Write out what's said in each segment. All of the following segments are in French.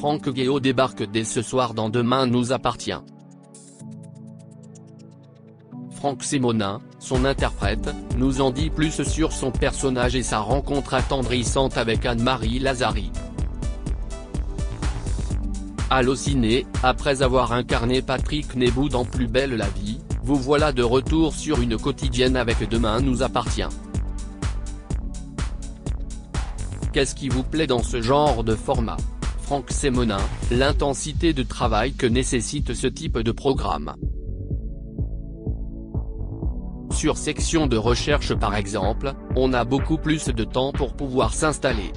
Franck Guéot débarque dès ce soir dans Demain nous appartient. Franck Sémonin, son interprète, nous en dit plus sur son personnage et sa rencontre attendrissante avec Anne-Marie Lazari. Allociné, après avoir incarné Patrick Nebou dans Plus belle la vie, vous voilà de retour sur une quotidienne avec Demain nous appartient. Qu'est-ce qui vous plaît dans ce genre de format? Franck Sémonin, l'intensité de travail que nécessite ce type de programme. Sur Section de recherche par exemple, on a beaucoup plus de temps pour pouvoir s'installer.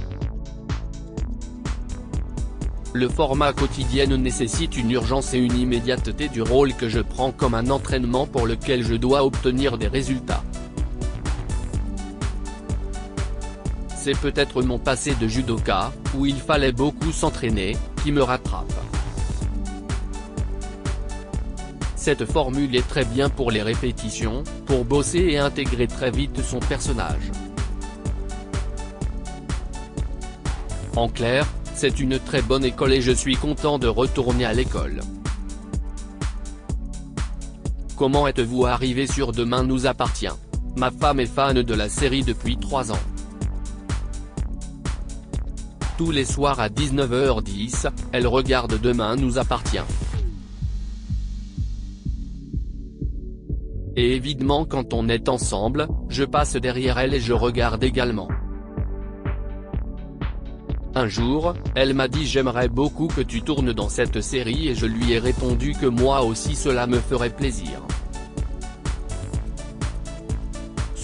Le format quotidienne nécessite une urgence et une immédiateté du rôle que je prends comme un entraînement pour lequel je dois obtenir des résultats. C'est peut-être mon passé de judoka, où il fallait beaucoup s'entraîner, qui me rattrape. Cette formule est très bien pour les répétitions, pour bosser et intégrer très vite son personnage. En clair, c'est une très bonne école et je suis content de retourner à l'école. Comment êtes-vous arrivé sur Demain nous appartient? Ma femme est fan de la série depuis 3 ans. Tous les soirs à 19h10, elle regarde Demain nous appartient. Et évidemment quand on est ensemble, je passe derrière elle et je regarde également. Un jour, elle m'a dit j'aimerais beaucoup que tu tournes dans cette série et je lui ai répondu que moi aussi cela me ferait plaisir.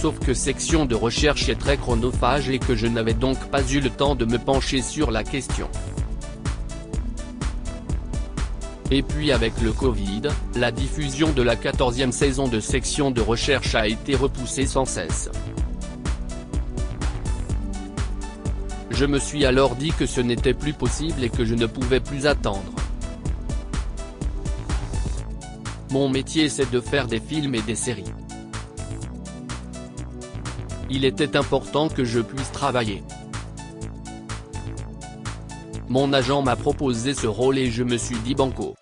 Sauf que Section de recherche est très chronophage et que je n'avais donc pas eu le temps de me pencher sur la question. Et puis avec le Covid, la diffusion de la 14e saison de Section de recherche a été repoussée sans cesse. Je me suis alors dit que ce n'était plus possible et que je ne pouvais plus attendre. Mon métier c'est de faire des films et des séries. Il était important que je puisse travailler. Mon agent m'a proposé ce rôle et je me suis dit banco.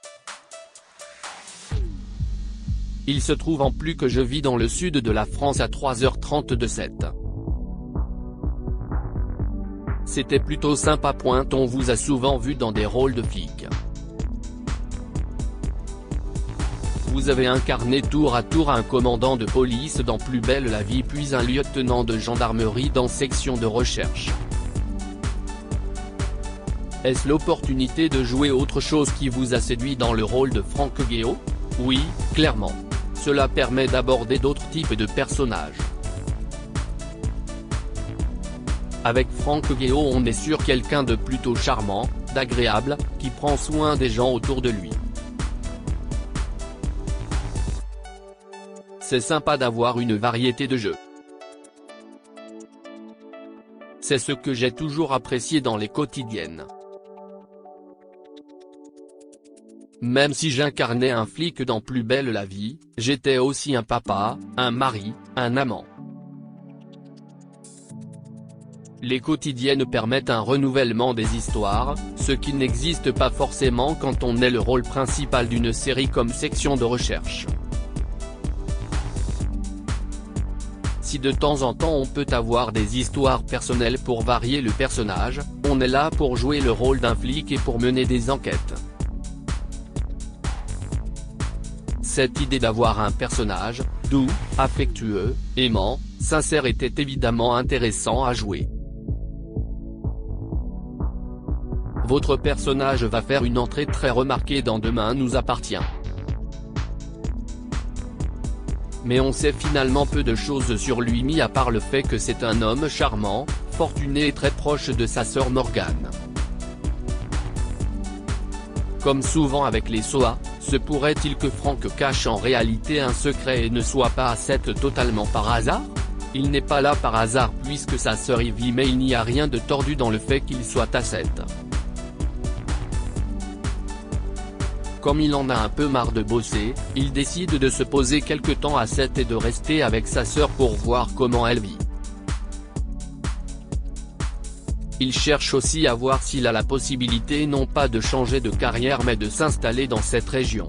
Il se trouve en plus que je vis dans le sud de la France à 3h30 de 7. C'était plutôt sympa. On vous a souvent vu dans des rôles de flics. Vous avez incarné tour à tour un commandant de police dans Plus belle la vie puis un lieutenant de gendarmerie dans Section de recherche. Est-ce l'opportunité de jouer autre chose qui vous a séduit dans le rôle de Franck Guéot? Oui, clairement. Cela permet d'aborder d'autres types de personnages. Avec Franck Guéot on est sur quelqu'un de plutôt charmant, d'agréable, qui prend soin des gens autour de lui. C'est sympa d'avoir une variété de jeux. C'est ce que j'ai toujours apprécié dans les quotidiennes. Même si j'incarnais un flic dans Plus belle la vie, j'étais aussi un papa, un mari, un amant. Les quotidiennes permettent un renouvellement des histoires, ce qui n'existe pas forcément quand on est le rôle principal d'une série comme Section de recherche. Si de temps en temps on peut avoir des histoires personnelles pour varier le personnage, on est là pour jouer le rôle d'un flic et pour mener des enquêtes. Cette idée d'avoir un personnage, doux, affectueux, aimant, sincère était évidemment intéressant à jouer. Votre personnage va faire une entrée très remarquée dans Demain nous appartient. Mais on sait finalement peu de choses sur lui mis à part le fait que c'est un homme charmant, fortuné et très proche de sa sœur Morgane. Comme souvent avec les SOA, se pourrait-il que Franck cache en réalité un secret et ne soit pas à 7 totalement par hasard? Il n'est pas là par hasard puisque sa sœur y vit mais il n'y a rien de tordu dans le fait qu'il soit à 7. Comme il en a un peu marre de bosser, il décide de se poser quelque temps à 7 et de rester avec sa sœur pour voir comment elle vit. Il cherche aussi à voir s'il a la possibilité non pas de changer de carrière mais de s'installer dans cette région.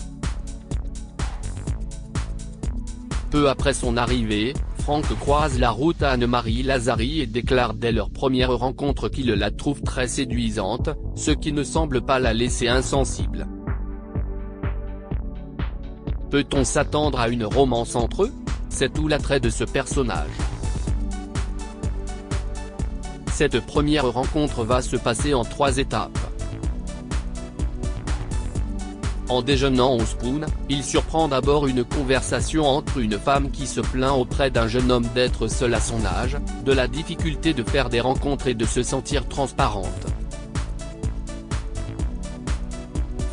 Peu après son arrivée, Franck croise la route à Anne-Marie Lazzari et déclare dès leur première rencontre qu'il la trouve très séduisante, ce qui ne semble pas la laisser insensible. Peut-on s'attendre à une romance entre eux? C'est tout l'attrait de ce personnage. Cette première rencontre va se passer en 3 étapes. En déjeunant au Spoon, il surprend d'abord une conversation entre une femme qui se plaint auprès d'un jeune homme d'être seul à son âge, de la difficulté de faire des rencontres et de se sentir transparente.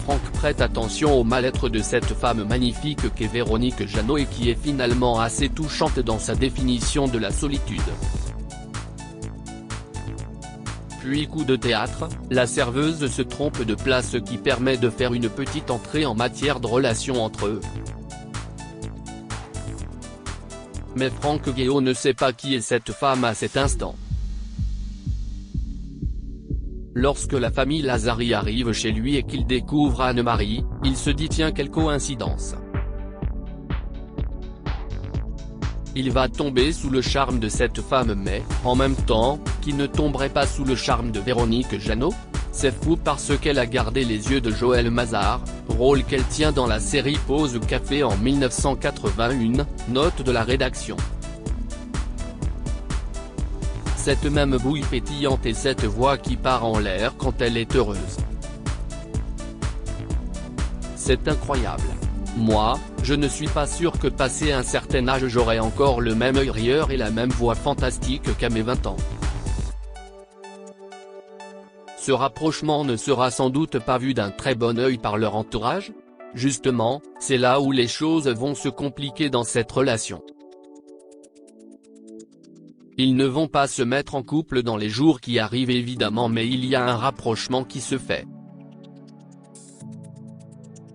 Franck prête attention au mal-être de cette femme magnifique qu'est Véronique Jeannot et qui est finalement assez touchante dans sa définition de la solitude. Puis coup de théâtre, la serveuse se trompe de place ce qui permet de faire une petite entrée en matière de relation entre eux. Mais Franck Guéot ne sait pas qui est cette femme à cet instant. Lorsque la famille Lazzari arrive chez lui et qu'il découvre Anne-Marie, il se dit tiens quelle coïncidence. Il va tomber sous le charme de cette femme mais, en même temps, qui ne tomberait pas sous le charme de Véronique Jeannot? C'est fou parce qu'elle a gardé les yeux de Joël Mazar, rôle qu'elle tient dans la série Pause Café en 1981, note de la rédaction. Cette même bouille pétillante et cette voix qui part en l'air quand elle est heureuse. C'est incroyable. Moi, je ne suis pas sûr que passé un certain âge j'aurai encore le même œil rieur et la même voix fantastique qu'à mes 20 ans. Ce rapprochement ne sera sans doute pas vu d'un très bon œil par leur entourage? Justement, c'est là où les choses vont se compliquer dans cette relation. Ils ne vont pas se mettre en couple dans les jours qui arrivent évidemment mais il y a un rapprochement qui se fait.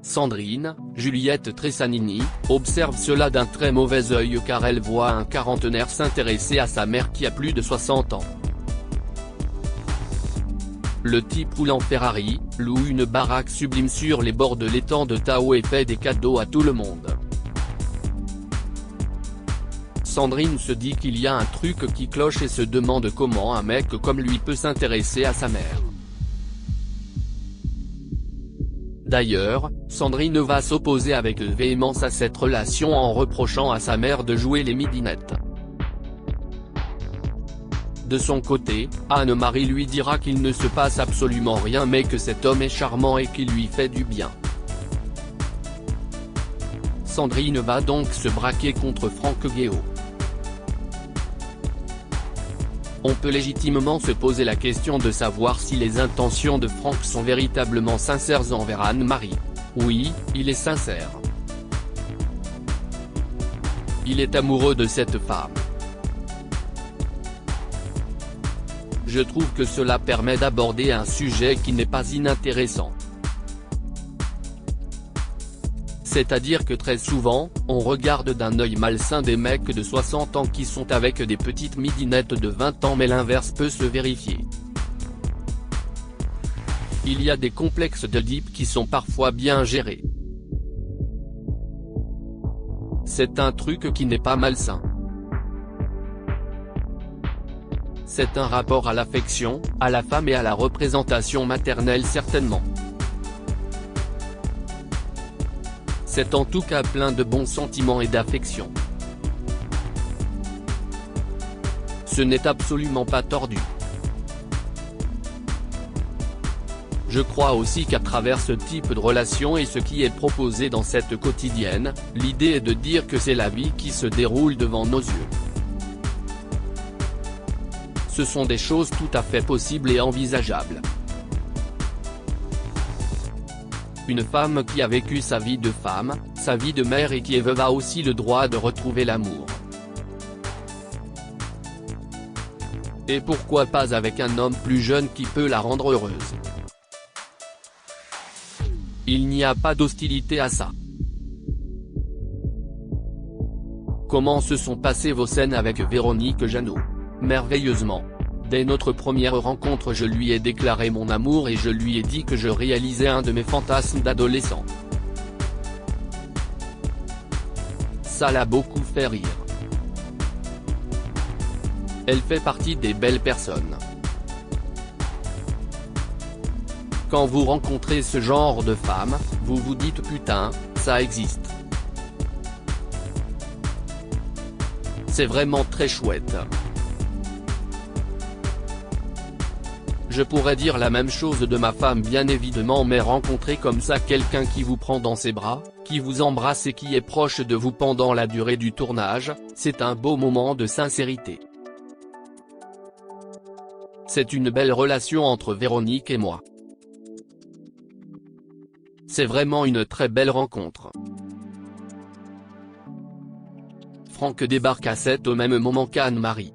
Sandrine, Juliette Tressanini, observe cela d'un très mauvais œil car elle voit un quarantenaire s'intéresser à sa mère qui a plus de 60 ans. Le type roule en Ferrari, loue une baraque sublime sur les bords de l'étang de Tao et fait des cadeaux à tout le monde. Sandrine se dit qu'il y a un truc qui cloche et se demande comment un mec comme lui peut s'intéresser à sa mère. D'ailleurs, Sandrine va s'opposer avec véhémence à cette relation en reprochant à sa mère de jouer les midinettes. De son côté, Anne-Marie lui dira qu'il ne se passe absolument rien mais que cet homme est charmant et qu'il lui fait du bien. Sandrine va donc se braquer contre Franck Guéot. On peut légitimement se poser la question de savoir si les intentions de Franck sont véritablement sincères envers Anne-Marie. Oui, il est sincère. Il est amoureux de cette femme. Je trouve que cela permet d'aborder un sujet qui n'est pas inintéressant. C'est-à-dire que très souvent, on regarde d'un œil malsain des mecs de 60 ans qui sont avec des petites midinettes de 20 ans mais l'inverse peut se vérifier. Il y a des complexes d'Oedipe qui sont parfois bien gérés. C'est un truc qui n'est pas malsain. C'est un rapport à l'affection, à la femme et à la représentation maternelle certainement. C'est en tout cas plein de bons sentiments et d'affection. Ce n'est absolument pas tordu. Je crois aussi qu'à travers ce type de relation et ce qui est proposé dans cette quotidienne, l'idée est de dire que c'est la vie qui se déroule devant nos yeux. Ce sont des choses tout à fait possibles et envisageables. Une femme qui a vécu sa vie de femme, sa vie de mère et qui est veuve a aussi le droit de retrouver l'amour. Et pourquoi pas avec un homme plus jeune qui peut la rendre heureuse. Il n'y a pas d'hostilité à ça. Comment se sont passées vos scènes avec Véronique Jeannot? Merveilleusement. Dès notre première rencontre je lui ai déclaré mon amour et je lui ai dit que je réalisais un de mes fantasmes d'adolescent. Ça l'a beaucoup fait rire. Elle fait partie des belles personnes. Quand vous rencontrez ce genre de femme, vous vous dites putain, ça existe. C'est vraiment très chouette. Je pourrais dire la même chose de ma femme bien évidemment, mais rencontrer comme ça quelqu'un qui vous prend dans ses bras, qui vous embrasse et qui est proche de vous pendant la durée du tournage, c'est un beau moment de sincérité. C'est une belle relation entre Véronique et moi. C'est vraiment une très belle rencontre. Franck débarque à 7 au même moment qu'Anne-Marie.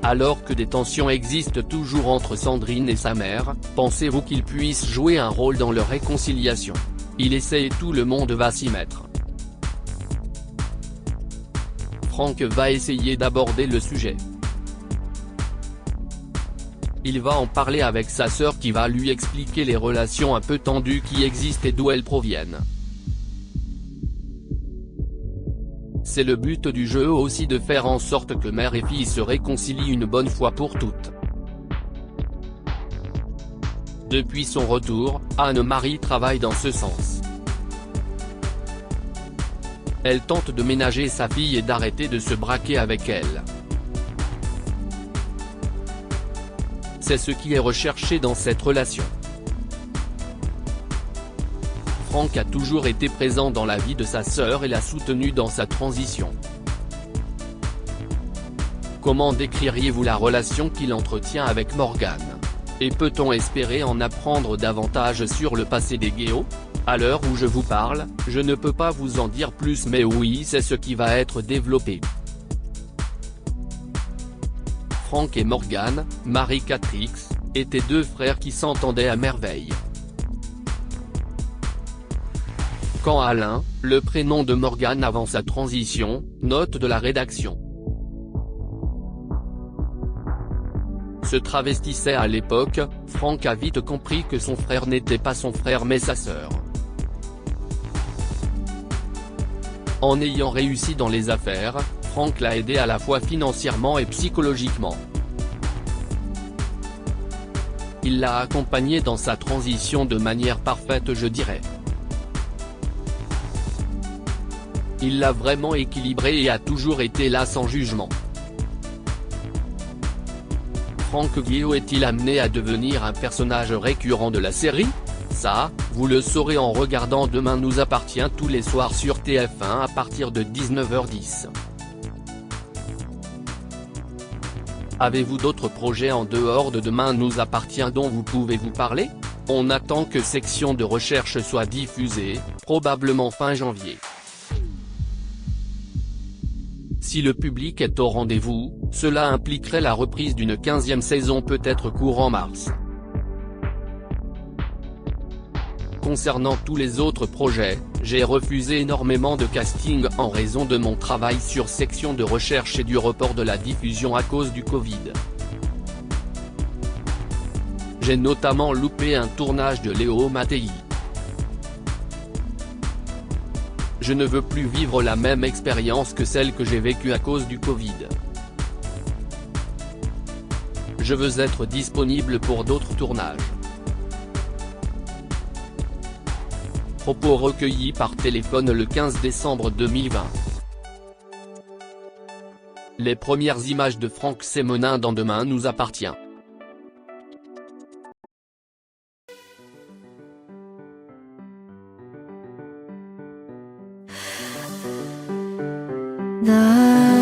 Alors que des tensions existent toujours entre Sandrine et sa mère, pensez-vous qu'il puisse jouer un rôle dans leur réconciliation? Il essaie et tout le monde va s'y mettre. Franck va essayer d'aborder le sujet. Il va en parler avec sa sœur qui va lui expliquer les relations un peu tendues qui existent et d'où elles proviennent. C'est le but du jeu aussi de faire en sorte que mère et fille se réconcilient une bonne fois pour toutes. Depuis son retour, Anne-Marie travaille dans ce sens. Elle tente de ménager sa fille et d'arrêter de se braquer avec elle. C'est ce qui est recherché dans cette relation. Franck a toujours été présent dans la vie de sa sœur et l'a soutenue dans sa transition. Comment décririez-vous la relation qu'il entretient avec Morgane? Et peut-on espérer en apprendre davantage sur le passé des Guéot? À l'heure où je vous parle, je ne peux pas vous en dire plus, mais oui, c'est ce qui va être développé. Franck et Morgane, Marie-Catrix, étaient deux frères qui s'entendaient à merveille. Quand Alain, le prénom de Morgane avant sa transition, note de la rédaction, se travestissait à l'époque, Franck a vite compris que son frère n'était pas son frère mais sa sœur. En ayant réussi dans les affaires, Franck l'a aidé à la fois financièrement et psychologiquement. Il l'a accompagné dans sa transition de manière parfaite, je dirais. Il l'a vraiment équilibré et a toujours été là sans jugement. Franck Guéot est-il amené à devenir un personnage récurrent de la série? Ça, vous le saurez en regardant Demain nous appartient tous les soirs sur TF1 à partir de 19h10. Avez-vous d'autres projets en dehors de Demain nous appartient dont vous pouvez vous parler? On attend que Section de recherche soit diffusée, probablement fin janvier. Si le public est au rendez-vous, cela impliquerait la reprise d'une 15e saison peut-être courant mars. Concernant tous les autres projets, j'ai refusé énormément de castings en raison de mon travail sur Section de recherche et du report de la diffusion à cause du Covid. J'ai notamment loupé un tournage de Léo Mattei. Je ne veux plus vivre la même expérience que celle que j'ai vécue à cause du Covid. Je veux être disponible pour d'autres tournages. Propos recueillis par téléphone le 15 décembre 2020. Les premières images de Franck Sémenin dans Demain nous appartient. 나